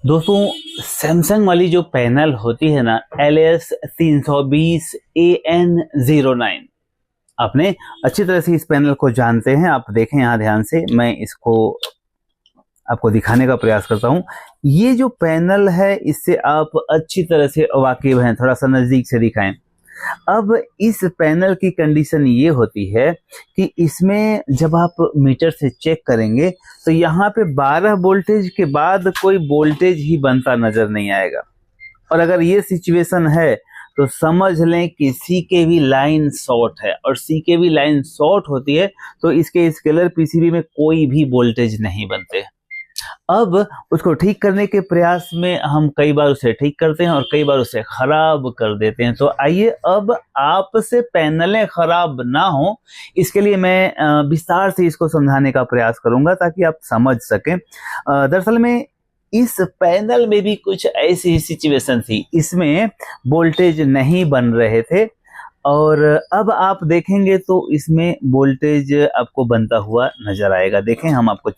दोस्तों सैमसंग वाली जो पैनल होती है ना LS320AN09, आपने अच्छी तरह से इस पैनल को जानते हैं। आप देखें यहाँ ध्यान से, मैं इसको आपको दिखाने का प्रयास करता हूँ। ये जो पैनल है इससे आप अच्छी तरह से वाकिफ हैं, थोड़ा सा नजदीक से दिखाएं। अब इस पैनल की कंडीशन ये होती है कि इसमें जब आप मीटर से चेक करेंगे तो यहाँ पे 12 वोल्टेज के बाद कोई वोल्टेज ही बनता नजर नहीं आएगा। और अगर ये सिचुएशन है तो समझ लें कि CKV लाइन शॉर्ट है, और CKV लाइन शॉर्ट होती है तो इसके स्केलर PCB में कोई भी वोल्टेज नहीं बनते। अब उसको ठीक करने के प्रयास में हम कई बार उसे ठीक करते हैं और कई बार उसे खराब कर देते हैं। तो आइए अब आपसे पैनलें खराब ना हो, इसके लिए मैं विस्तार से इसको समझाने का प्रयास करूंगा ताकि आप समझ सकें। दरअसल में इस पैनल में भी कुछ ऐसी ही सिचुएशन थी, इसमें वोल्टेज नहीं बन रहे थे और अब आप देखेंगे तो इसमें वोल्टेज आपको बनता हुआ नजर आएगा। देखें, हम आपको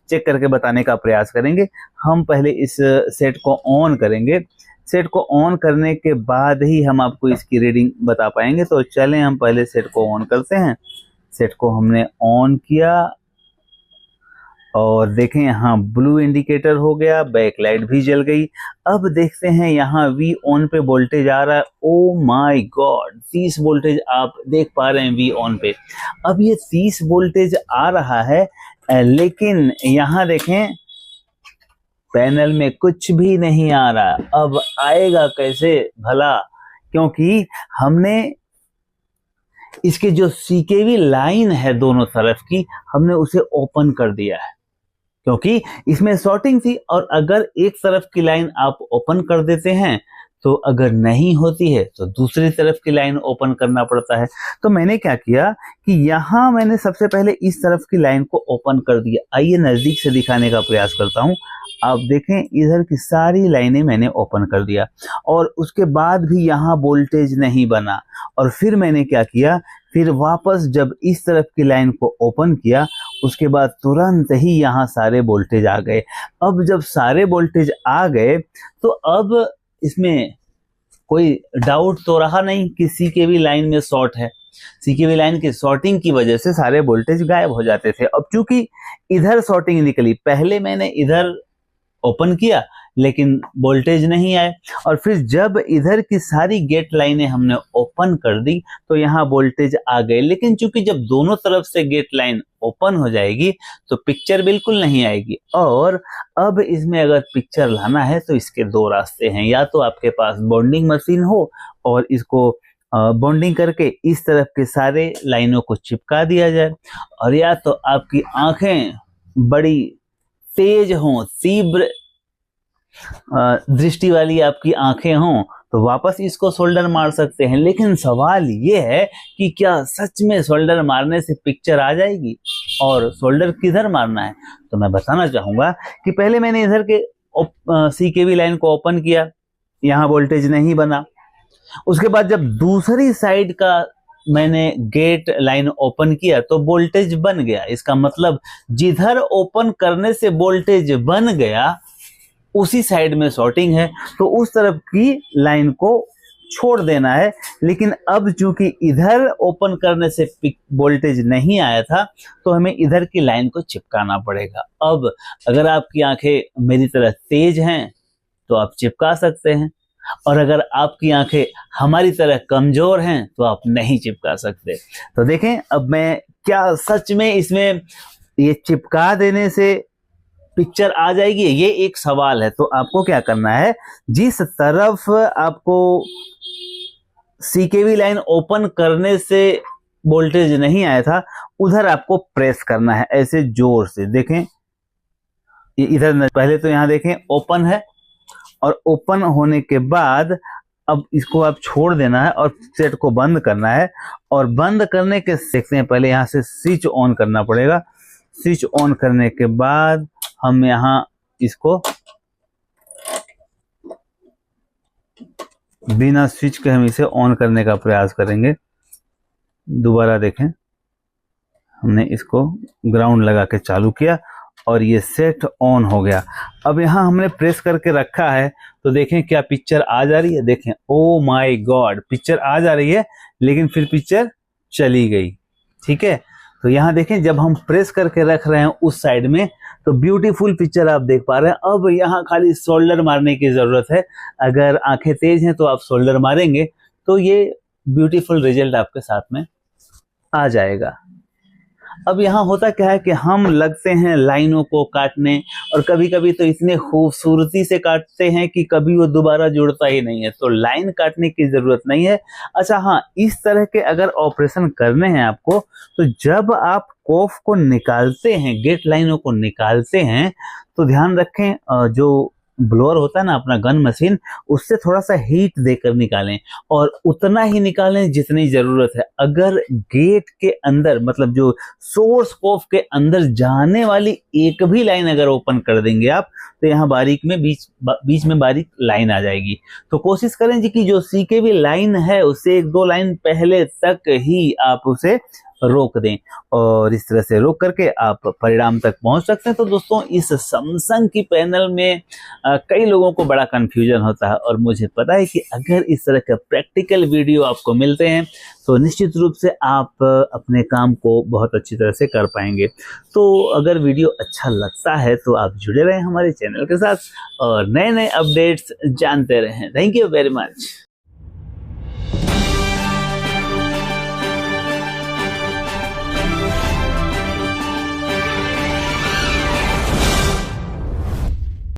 चेक करके बताने का प्रयास करेंगे। हम पहले इस सेट को ऑन करेंगे। सेट को ऑन करने के बाद ही हम आपको इसकी रीडिंग बता पाएंगे। तो चलें हम पहले सेट को ऑन करते हैं। सेट को हमने ऑन किया और देखें यहाँ ब्लू इंडिकेटर हो गया, बैक लाइट भी जल गई। अब देखते हैं यहाँ V ऑन पे वोल्टेज आ रहा है। ओ माय गॉड, 30 वोल्टेज आप देख पा रहे हैं V ऑन पे। अब ये 30 वोल्टेज आ रहा है, लेकिन यहाँ देखें पैनल में कुछ भी नहीं आ रहा। अब आएगा कैसे भला, क्योंकि हमने इसके जो CKV लाइन है दोनों तरफ की, हमने उसे ओपन कर दिया है क्योंकि इसमें शॉर्टिंग थी। और अगर एक तरफ की लाइन आप ओपन कर देते हैं तो अगर नहीं होती है तो दूसरी तरफ की लाइन ओपन करना पड़ता है। तो मैंने क्या किया कि यहाँ मैंने सबसे पहले इस तरफ की लाइन को ओपन कर दिया। आइए नजदीक से दिखाने का प्रयास करता हूँ। आप देखें, इधर की सारी लाइनें मैंने ओपन कर दिया और उसके बाद भी यहाँ वोल्टेज नहीं बना। और फिर मैंने क्या किया, फिर वापस जब इस तरफ की लाइन को ओपन किया, उसके बाद तुरंत ही यहाँ सारे वोल्टेज आ गए। अब जब सारे वोल्टेज आ गए तो अब इसमें कोई डाउट तो रहा नहीं कि CKV लाइन में शॉर्ट है। CKV लाइन की शॉर्टिंग की वजह से सारे वोल्टेज गायब हो जाते थे। अब चूंकि इधर शॉर्टिंग निकली, पहले मैंने इधर ओपन किया लेकिन वोल्टेज नहीं आए, और फिर जब इधर की सारी गेट लाइनें हमने ओपन कर दी तो यहाँ वोल्टेज आ गए। लेकिन चूंकि जब दोनों तरफ से गेट लाइन ओपन हो जाएगी तो पिक्चर बिल्कुल नहीं आएगी। और अब इसमें अगर पिक्चर लाना है तो इसके दो रास्ते हैं। या तो आपके पास बॉन्डिंग मशीन हो और इसको बॉन्डिंग करके इस तरफ के सारे लाइनों को चिपका दिया जाए, और या तो आपकी आंखें बड़ी तेज हों, तीव्र दृष्टि वाली आपकी आंखें हों तो वापस इसको सोल्डर मार सकते हैं। लेकिन सवाल ये है कि क्या सच में सोल्डर मारने से पिक्चर आ जाएगी, और सोल्डर किधर मारना है? तो मैं बताना चाहूंगा कि पहले मैंने इधर के CKV लाइन को ओपन किया, यहाँ वोल्टेज नहीं बना। उसके बाद जब दूसरी साइड का मैंने गेट लाइन ओपन किया तो वोल्टेज बन गया। इसका मतलब जिधर ओपन करने से वोल्टेज बन गया उसी साइड में शॉर्टिंग है, तो उस तरफ की लाइन को छोड़ देना है। लेकिन अब चूंकि इधर ओपन करने से वोल्टेज नहीं आया था तो हमें इधर की लाइन को चिपकाना पड़ेगा। अब अगर आपकी आंखें मेरी तरह तेज हैं तो आप चिपका सकते हैं, और अगर आपकी आंखें हमारी तरह कमजोर हैं तो आप नहीं चिपका सकते। तो देखें, अब मैं क्या सच में इसमें ये चिपका देने से पिक्चर आ जाएगी, ये एक सवाल है। तो आपको क्या करना है, जिस तरफ आपको CKV लाइन ओपन करने से वोल्टेज नहीं आया था उधर आपको प्रेस करना है ऐसे जोर से। देखें इधर, पहले तो यहाँ देखें ओपन है, और ओपन होने के बाद अब इसको आप छोड़ देना है और सेट को बंद करना है। और बंद करने के देखते हैं, पहले यहाँ से स्विच ऑन करना पड़ेगा। स्विच ऑन करने के बाद हम यहाँ इसको बिना स्विच के हम इसे ऑन करने का प्रयास करेंगे। दोबारा देखें, हमने इसको ग्राउंड लगा के चालू किया और ये सेट ऑन हो गया। अब यहाँ हमने प्रेस करके रखा है तो देखें क्या पिक्चर आ जा रही है। देखें, ओ माय गॉड, पिक्चर आ जा रही है लेकिन फिर पिक्चर चली गई। ठीक है, तो यहाँ देखें जब हम प्रेस करके रख रहे हैं उस साइड में तो ब्यूटीफुल पिक्चर आप देख पा रहे हैं। अब यहाँ खाली शोल्डर मारने की जरूरत है। अगर आंखें तेज हैं तो आप शोल्डर मारेंगे तो ये ब्यूटीफुल रिजल्ट आपके साथ में आ जाएगा। अब यहाँ होता क्या है कि हम लगते हैं लाइनों को काटने, और कभी कभी तो इतने खूबसूरती से काटते हैं कि कभी वो दोबारा जुड़ता ही नहीं है, तो लाइन काटने की जरूरत नहीं है। अच्छा हाँ, इस तरह के अगर ऑपरेशन करने हैं आपको तो जब आप कोफ को निकालते हैं, गेट लाइनों को निकालते हैं, तो ध्यान रखें जो ब्लोअर होता है ना अपना गन मशीन, उससे थोड़ा सा हीट देकर निकालें और उतना ही निकालें जितनी जरूरत है। अगर गेट के अंदर मतलब जो सोर्स कोफ के अंदर जाने वाली एक भी लाइन अगर ओपन कर देंगे आप तो यहाँ बारीक में बीच में बारीक लाइन आ जाएगी। तो कोशिश करें जी कि जो सीकेवी लाइन है उससे 1-2 लाइन पहले तक ही आप उसे रोक दें, और इस तरह से रोक करके आप परिणाम तक पहुंच सकते हैं। तो दोस्तों इस सैमसंग की पैनल में कई लोगों को बड़ा कंफ्यूजन होता है, और मुझे पता है कि अगर इस तरह का प्रैक्टिकल वीडियो आपको मिलते हैं तो निश्चित रूप से आप अपने काम को बहुत अच्छी तरह से कर पाएंगे। तो अगर वीडियो अच्छा लगता है तो आप जुड़े रहें हमारे चैनल के साथ और नए नए अपडेट्स जानते रहें। Thank you very much.